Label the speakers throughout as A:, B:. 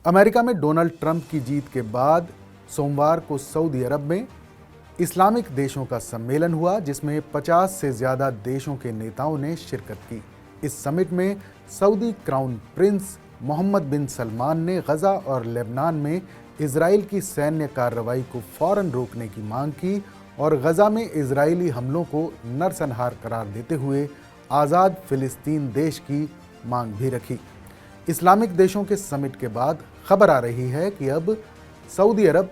A: America में Donald Trump की जीत के बाद सोमवार को सऊदी अरब में इस्लामिक देशों का सम्मेलन हुआ, जिसमें 50 से ज़्यादा देशों के नेताओं ने शिरकत की। इस समिट में सऊदी क्राउन प्रिंस मोहम्मद बिन सलमान ने गजा और लेबनान में इजराइल की सैन्य कार्रवाई को फौरन रोकने की मांग की और गजा में इजरायली हमलों को नरसंहार करार देते हुए आज़ाद फिलिस्तीन देश की मांग भी रखी। इस्लामिक देशों के समिट के बाद खबर आ रही है कि अब सऊदी अरब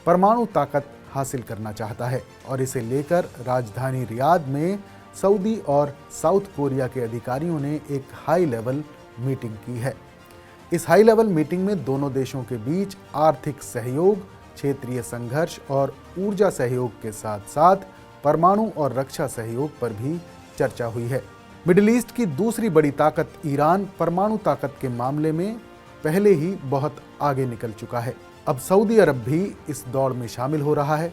A: परमाणु ताकत हासिल करना चाहता है और इसे लेकर राजधानी रियाद में सऊदी और साउथ कोरिया के अधिकारियों ने एक हाई लेवल मीटिंग की है। इस हाई लेवल मीटिंग में दोनों देशों के बीच आर्थिक सहयोग, क्षेत्रीय संघर्ष और ऊर्जा सहयोग के साथ साथ परमाणु और रक्षा सहयोग पर भी चर्चा हुई है। मिडिल ईस्ट की दूसरी बड़ी ताकत ईरान परमाणु ताकत के मामले में पहले ही बहुत आगे निकल चुका है। अब सऊदी अरब भी इस दौड़ में शामिल हो रहा है।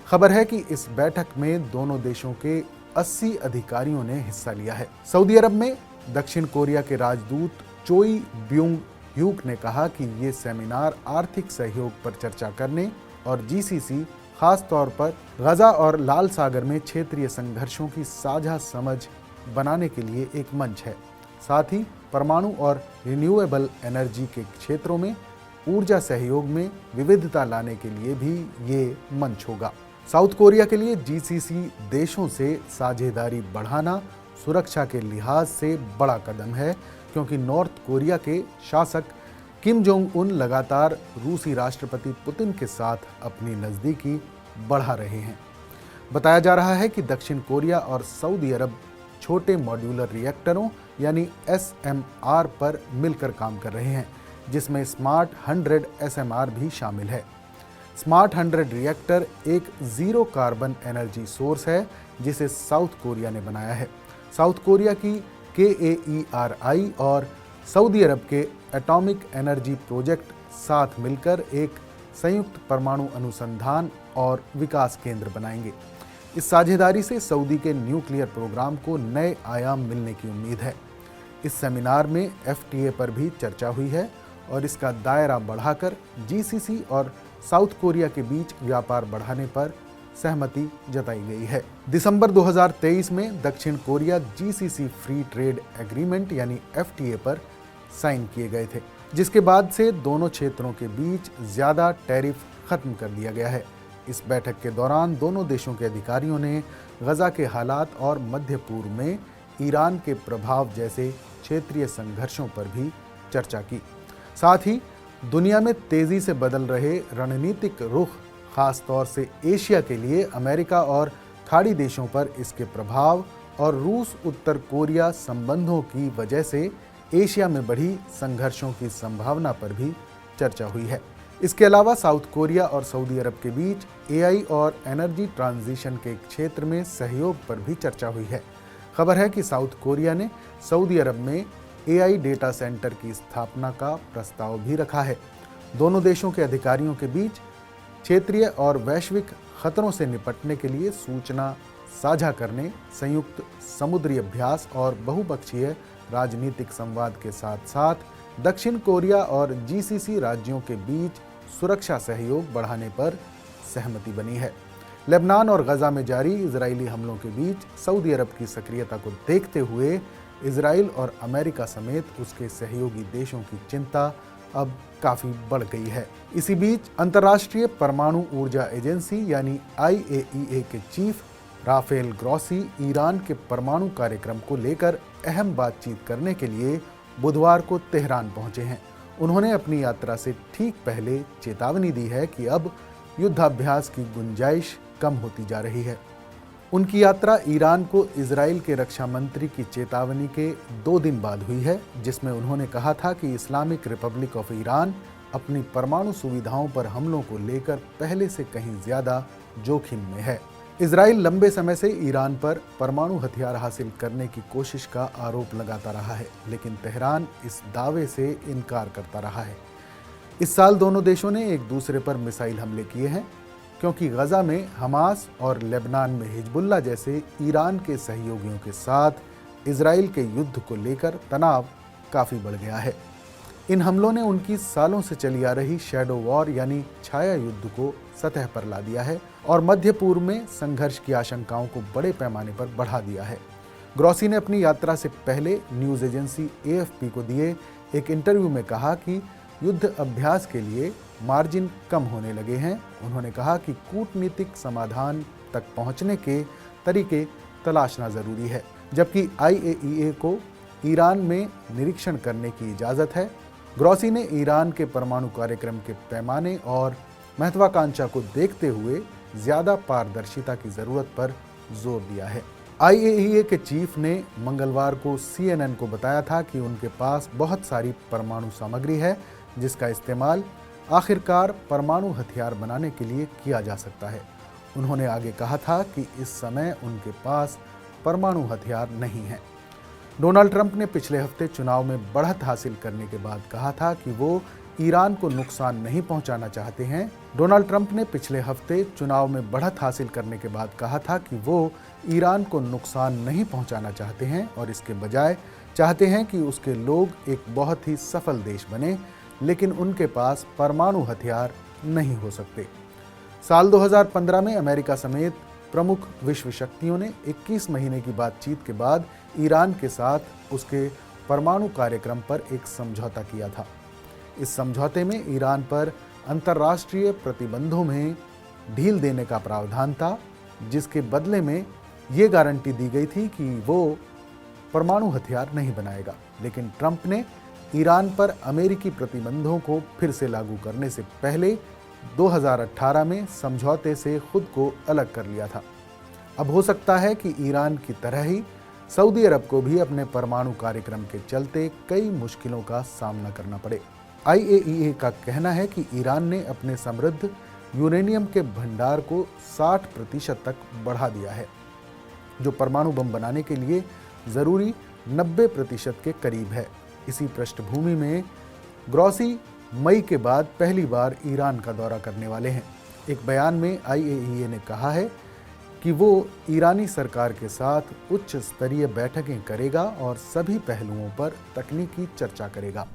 A: खबर है कि इस बैठक में दोनों देशों के 80 अधिकारियों ने हिस्सा लिया है। सऊदी अरब में दक्षिण कोरिया के राजदूत चोई ब्यूंग ह्यूक ने कहा कि ये सेमिनार आर्थिक सहयोग पर चर्चा करने और जीसीसी खास तौर पर गजा और लाल सागर में क्षेत्रीय संघर्षों की साझा समझ बनाने के लिए एक मंच है। साथ ही परमाणु और रिन्यूएबल एनर्जी के क्षेत्रों में ऊर्जा सहयोग में विविधता लाने के लिए भी ये मंच होगा। साउथ कोरिया के लिए जीसीसी देशों से साझेदारी बढ़ाना सुरक्षा के लिहाज से बड़ा कदम है, क्योंकि नॉर्थ कोरिया के शासक किम जोंग उन लगातार रूसी राष्ट्रपति पुतिन के साथ अपनी नज़दीकी बढ़ा रहे हैं। बताया जा रहा है कि दक्षिण कोरिया और सऊदी अरब छोटे मॉड्यूलर रिएक्टरों यानी SMR पर मिलकर काम कर रहे हैं, जिसमें स्मार्ट 100 SMR भी शामिल है। स्मार्ट 100 रिएक्टर एक जीरो कार्बन एनर्जी सोर्स है जिसे साउथ कोरिया ने बनाया है। साउथ कोरिया की KAERI और सऊदी अरब के एटॉमिक एनर्जी प्रोजेक्ट साथ मिलकर एक संयुक्त परमाणु अनुसंधान और विकास केंद्र बनाएंगे। इस साझेदारी से सऊदी के न्यूक्लियर प्रोग्राम को नए आयाम मिलने की उम्मीद है। इस सेमिनार में FTA पर भी चर्चा हुई है और इसका दायरा बढ़ाकर GCC और साउथ कोरिया के बीच व्यापार बढ़ाने पर सहमति जताई गई है। दिसंबर 2023 में दक्षिण Korea GCC free trade agreement यानी FTA पर साइन किए गए थे, जिसके बाद से दोनों क्षेत्रों के बीच ज़्यादा टैरिफ खत्म कर दिया गया है। इस बैठक के दौरान दोनों देशों के अधिकारियों ने गजा के हालात और मध्य पूर्व में ईरान के प्रभाव जैसे क्षेत्रीय संघर्षों पर भी चर्चा की। साथ ही दुनिया में तेजी से बदल रहे रणनीतिक रुख, खास तौर से एशिया के लिए अमेरिका और खाड़ी देशों पर इसके प्रभाव और रूस उत्तर कोरिया संबंधों की वजह से एशिया में बढ़ी संघर्षों की संभावना पर भी चर्चा हुई है। इसके अलावा साउथ कोरिया और सऊदी अरब के बीच AI और एनर्जी ट्रांजिशन के क्षेत्र में सहयोग पर भी चर्चा हुई है। खबर है कि साउथ कोरिया ने सऊदी अरब में AI डेटा सेंटर की स्थापना का प्रस्ताव भी रखा है। दोनों देशों के अधिकारियों के बीच क्षेत्रीय और वैश्विक खतरों से निपटने के लिए सूचना साझा करने, संयुक्त समुद्री अभ्यास और बहुपक्षीय राजनीतिक संवाद के साथ साथ दक्षिण कोरिया और GCC राज्यों के बीच सुरक्षा सहयोग बढ़ाने पर सहमति बनी है। लेबनान और गजा में जारी इजरायली हमलों के बीच सऊदी अरब की सक्रियता को देखते हुए इजराइल और अमेरिका समेत उसके सहयोगी देशों की चिंता अब काफ़ी बढ़ गई है। इसी बीच अंतर्राष्ट्रीय परमाणु ऊर्जा एजेंसी यानी IAEA के चीफ राफेल ग्रॉसी ईरान के परमाणु कार्यक्रम को लेकर अहम बातचीत करने के लिए बुधवार को तेहरान पहुंचे हैं। उन्होंने अपनी यात्रा से ठीक पहले चेतावनी दी है कि अब युद्धाभ्यास की गुंजाइश कम होती जा रही है। उनकी यात्रा ईरान को इजराइल के रक्षा मंत्री की चेतावनी के 2 दिन बाद हुई है, जिसमें उन्होंने कहा था कि इस्लामिक रिपब्लिक ऑफ ईरान अपनी परमाणु सुविधाओं पर हमलों को लेकर पहले से कहीं ज़्यादा जोखिम में है। इजराइल लंबे समय से ईरान पर परमाणु हथियार हासिल करने की कोशिश का आरोप लगाता रहा है, लेकिन तेहरान इस दावे से इनकार करता रहा है। इस साल दोनों देशों ने एक दूसरे पर मिसाइल हमले किए हैं, क्योंकि गजा में हमास और लेबनान में हिजबुल्लाह जैसे ईरान के सहयोगियों के साथ इजराइल के युद्ध को लेकर तनाव काफ़ी बढ़ गया है। इन हमलों ने उनकी सालों से चली आ रही शैडो वॉर यानी छाया युद्ध को सतह पर ला दिया है और मध्य पूर्व में संघर्ष की आशंकाओं को बड़े पैमाने पर बढ़ा दिया है। ग्रॉसी ने अपनी यात्रा से पहले न्यूज़ एजेंसी AFP को दिए एक इंटरव्यू में कहा कि युद्ध अभ्यास के लिए मार्जिन कम होने लगे हैं। उन्होंने कहा कि कूटनीतिक समाधान तक पहुंचने के तरीके तलाशना जरूरी है, जबकि IAEA को ईरान में निरीक्षण करने की इजाज़त है। ग्रॉसी ने ईरान के परमाणु कार्यक्रम के पैमाने और महत्वाकांक्षा को देखते हुए ज़्यादा पारदर्शिता की ज़रूरत पर जोर दिया है। IAEA के चीफ ने मंगलवार को CNN को बताया था कि उनके पास बहुत सारी परमाणु सामग्री है जिसका इस्तेमाल आखिरकार परमाणु हथियार बनाने के लिए किया जा सकता है। उन्होंने आगे कहा था कि इस समय उनके पास परमाणु हथियार नहीं है। डोनाल्ड ट्रंप ने पिछले हफ्ते चुनाव में बढ़त हासिल करने के बाद कहा था कि वो ईरान को नुकसान नहीं पहुंचाना चाहते हैं। डोनाल्ड ट्रंप ने पिछले हफ्ते चुनाव में बढ़त हासिल करने के बाद कहा था कि वो ईरान को नुकसान नहीं पहुंचाना चाहते हैं और इसके बजाय चाहते हैं कि उसके लोग एक बहुत ही सफल देश बने, लेकिन उनके पास परमाणु हथियार नहीं हो सकते। साल 2015 में अमेरिका समेत प्रमुख विश्व शक्तियों ने 21 महीने की बातचीत के बाद ईरान के साथ उसके परमाणु कार्यक्रम पर एक समझौता किया था। इस समझौते में ईरान पर अंतर्राष्ट्रीय प्रतिबंधों में ढील देने का प्रावधान था, जिसके बदले में ये गारंटी दी गई थी कि वो परमाणु हथियार नहीं बनाएगा। लेकिन ट्रंप ने ईरान पर अमेरिकी प्रतिबंधों को फिर से लागू करने से पहले 2018 में समझौते से खुद को अलग कर लिया था। अब हो सकता है कि ईरान की तरह ही सऊदी अरब को भी अपने परमाणु कार्यक्रम के चलते कई मुश्किलों का सामना करना पड़े। IAEA का कहना है कि ईरान ने अपने समृद्ध यूरेनियम के भंडार को 60% तक बढ़ा दिया है, जो परमाणु बम बनाने के लिए ज़रूरी 90% के करीब है। इसी पृष्ठभूमि में ग्रॉसी मई के बाद पहली बार ईरान का दौरा करने वाले हैं। एक बयान में IAEA ने कहा है कि वो ईरानी सरकार के साथ उच्च स्तरीय बैठकें करेगा और सभी पहलुओं पर तकनीकी चर्चा करेगा।